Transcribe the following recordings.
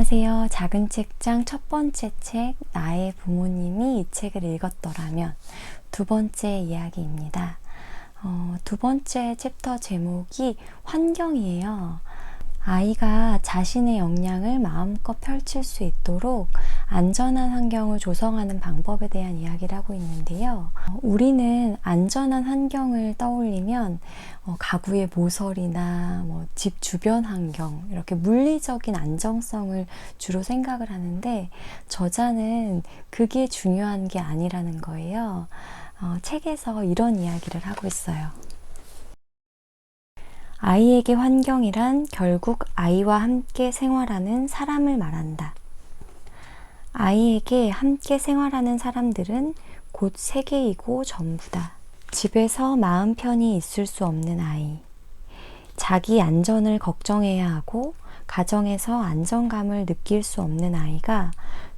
안녕하세요. 작은 책장 첫 번째 책, 나의 부모님이 이 책을 읽었더라면 두 번째 이야기입니다. 두 번째 챕터 제목이 환경이에요. 아이가 자신의 역량을 마음껏 펼칠 수 있도록 안전한 환경을 조성하는 방법에 대한 이야기를 하고 있는데요. 우리는 안전한 환경을 떠올리면 가구의 모서리나 집 주변 환경, 이렇게 물리적인 안정성을 주로 생각을 하는데 저자는 그게 중요한 게 아니라는 거예요. 책에서 이런 이야기를 하고 있어요. 아이에게 환경이란 결국 아이와 함께 생활하는 사람을 말한다. 아이에게 함께 생활하는 사람들은 곧 세계이고 전부다. 집에서 마음 편히 있을 수 없는 아이. 자기 안전을 걱정해야 하고 가정에서 안정감을 느낄 수 없는 아이가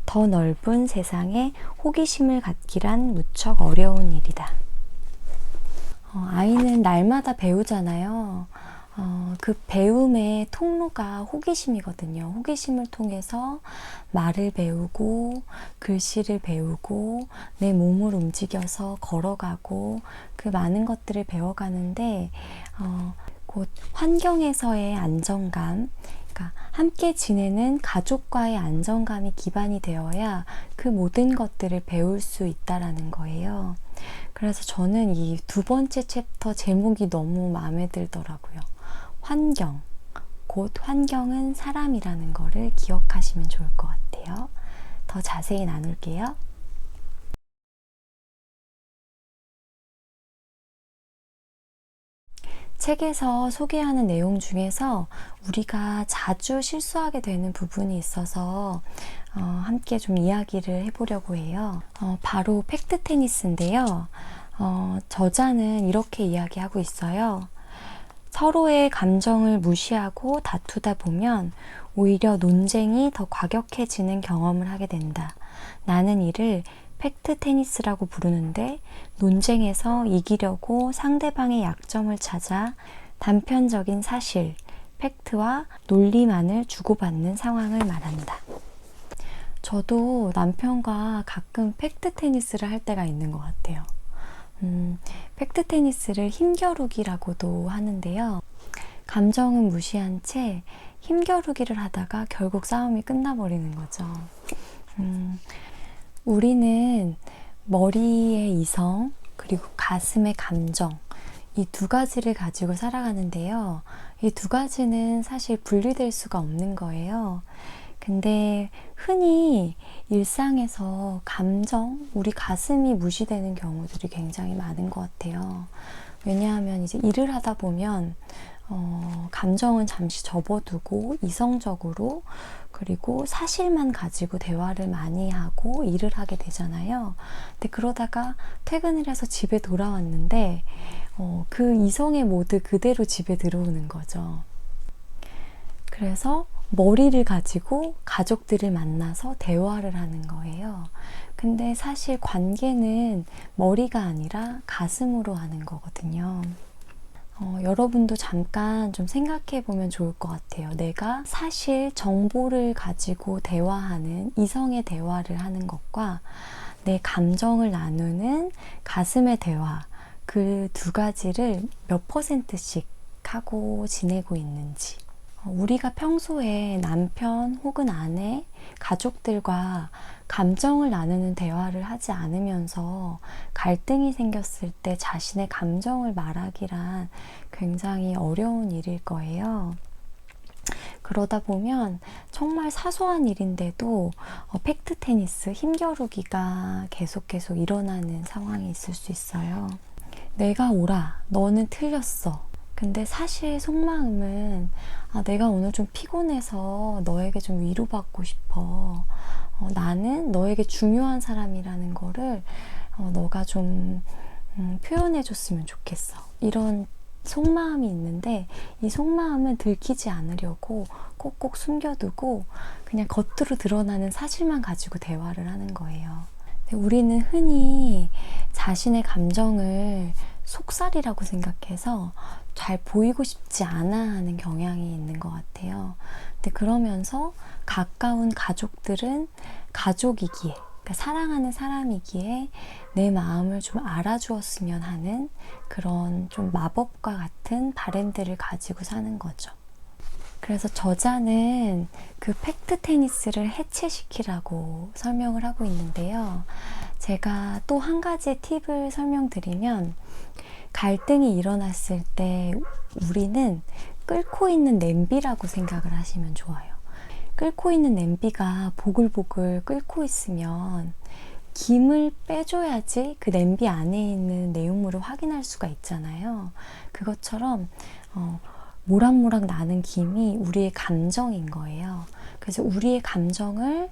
더 넓은 세상에 호기심을 갖기란 무척 어려운 일이다. 아이는 날마다 배우잖아요. 그 배움의 통로가 호기심이거든요. 호기심을 통해서 말을 배우고 글씨를 배우고 내 몸을 움직여서 걸어가고 그 많은 것들을 배워가는데 곧 환경에서의 안정감, 그러니까 함께 지내는 가족과의 안정감이 기반이 되어야 그 모든 것들을 배울 수 있다라는 거예요. 그래서 저는 이 두 번째 챕터 제목이 너무 마음에 들더라고요. 환경, 곧 환경은 사람이라는 거를 기억하시면 좋을 것 같아요. 더 자세히 나눌게요. 책에서 소개하는 내용 중에서 우리가 자주 실수하게 되는 부분이 있어서 함께 좀 이야기를 해보려고 해요. 바로 팩트 테니스인데요. 저자는 이렇게 이야기하고 있어요. 서로의 감정을 무시하고 다투다 보면 오히려 논쟁이 더 과격해지는 경험을 하게 된다. 나는 이를 팩트 테니스라고 부르는데 논쟁에서 이기려고 상대방의 약점을 찾아 단편적인 사실, 팩트와 논리만을 주고받는 상황을 말한다. 저도 남편과 가끔 팩트 테니스를 할 때가 있는 것 같아요. 팩트 테니스를 힘겨루기라고도 하는데요. 감정은 무시한 채 힘겨루기를 하다가 결국 싸움이 끝나버리는 거죠. 우리는 머리의 이성 그리고 가슴의 감정, 이 두 가지를 가지고 살아가는데요. 이 두 가지는 사실 분리될 수가 없는 거예요. 근데 흔히 일상에서 감정, 우리 가슴이 무시되는 경우들이 굉장히 많은 것 같아요. 왜냐하면 이제 일을 하다 보면 감정은 잠시 접어두고 이성적으로 그리고 사실만 가지고 대화를 많이 하고 일을 하게 되잖아요. 근데 그러다가 퇴근을 해서 집에 돌아왔는데 그 이성의 모드 그대로 집에 들어오는 거죠. 그래서 머리를 가지고 가족들을 만나서 대화를 하는 거예요. 근데 사실 관계는 머리가 아니라 가슴으로 하는 거거든요. 여러분도 잠깐 좀 생각해 보면 좋을 것 같아요. 내가 사실 정보를 가지고 대화하는 이성의 대화를 하는 것과 내 감정을 나누는 가슴의 대화, 그 두 가지를 몇 %씩 하고 지내고 있는지. 우리가 평소에 남편 혹은 아내, 가족들과 감정을 나누는 대화를 하지 않으면서 갈등이 생겼을 때 자신의 감정을 말하기란 굉장히 어려운 일일 거예요. 그러다 보면 정말 사소한 일인데도 팩트 테니스, 힘겨루기가 계속 일어나는 상황이 있을 수 있어요. 내가 옳아, 너는 틀렸어. 근데 사실 속마음은 내가 오늘 좀 피곤해서 너에게 좀 위로받고 싶어. 나는 너에게 중요한 사람이라는 거를 너가 좀 표현해 줬으면 좋겠어. 이런 속마음이 있는데 이 속마음은 들키지 않으려고 꼭꼭 숨겨두고 그냥 겉으로 드러나는 사실만 가지고 대화를 하는 거예요. 우리는 흔히 자신의 감정을 속살이라고 생각해서 잘 보이고 싶지 않아 하는 경향이 있는 것 같아요. 근데 그러면서 가까운 가족들은 가족이기에, 그러니까 사랑하는 사람이기에 내 마음을 좀 알아주었으면 하는 그런 좀 마법과 같은 바램들을 가지고 사는 거죠. 그래서 저자는 그 팩트 테니스를 해체시키라고 설명을 하고 있는데요. 제가 또 한 가지 팁을 설명드리면, 갈등이 일어났을 때 우리는 끓고 있는 냄비라고 생각을 하시면 좋아요. 끓고 있는 냄비가 보글보글 끓고 있으면 김을 빼줘야지 그 냄비 안에 있는 내용물을 확인할 수가 있잖아요. 그것처럼 모락모락 나는 김이 우리의 감정인 거예요. 그래서 우리의 감정을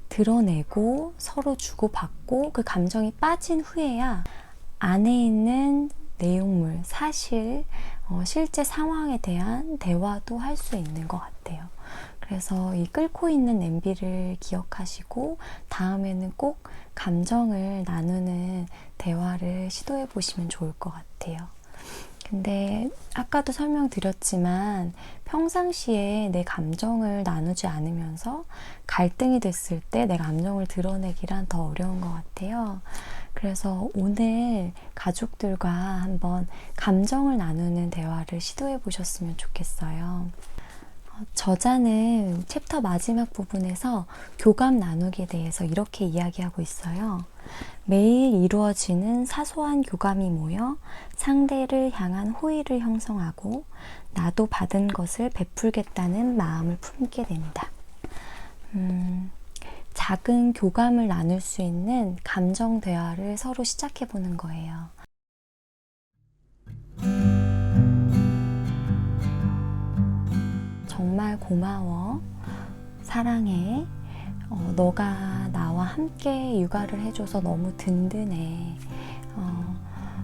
드러내고 서로 주고받고 그 감정이 빠진 후에야 안에 있는 내용물, 사실, 실제 상황에 대한 대화도 할 수 있는 것 같아요. 그래서 이 끓고 있는 냄비를 기억하시고 다음에는 꼭 감정을 나누는 대화를 시도해 보시면 좋을 것 같아요. 근데 아까도 설명드렸지만 평상시에 내 감정을 나누지 않으면서 갈등이 됐을 때 내 감정을 드러내기란 더 어려운 것 같아요. 그래서 오늘 가족들과 한번 감정을 나누는 대화를 시도해 보셨으면 좋겠어요. 저자는 챕터 마지막 부분에서 교감 나누기에 대해서 이렇게 이야기하고 있어요. 매일 이루어지는 사소한 교감이 모여 상대를 향한 호의를 형성하고 나도 받은 것을 베풀겠다는 마음을 품게 된다. 작은 교감을 나눌 수 있는 감정 대화를 서로 시작해 보는 거예요. 정말 고마워. 사랑해. 너가 나와 함께 육아를 해줘서 너무 든든해.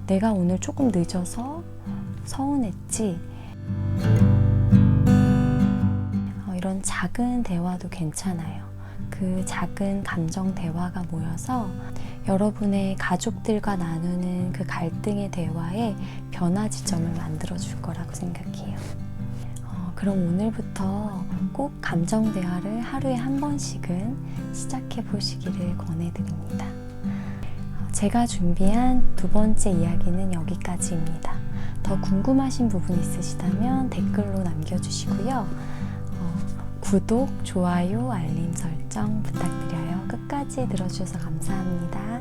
내가 오늘 조금 늦어서 서운했지. 이런 작은 대화도 괜찮아요. 그 작은 감정 대화가 모여서 여러분의 가족들과 나누는 그 갈등의 대화에 변화 지점을 만들어 줄 거라고 생각해요. 그럼 오늘부터 꼭 감정 대화를 하루에 한 번씩은 시작해 보시기를 권해드립니다. 제가 준비한 두 번째 이야기는 여기까지입니다. 더 궁금하신 부분 있으시다면 댓글로 남겨주시고요. 구독, 좋아요, 알림 설정 부탁드려요. 끝까지 들어주셔서 감사합니다.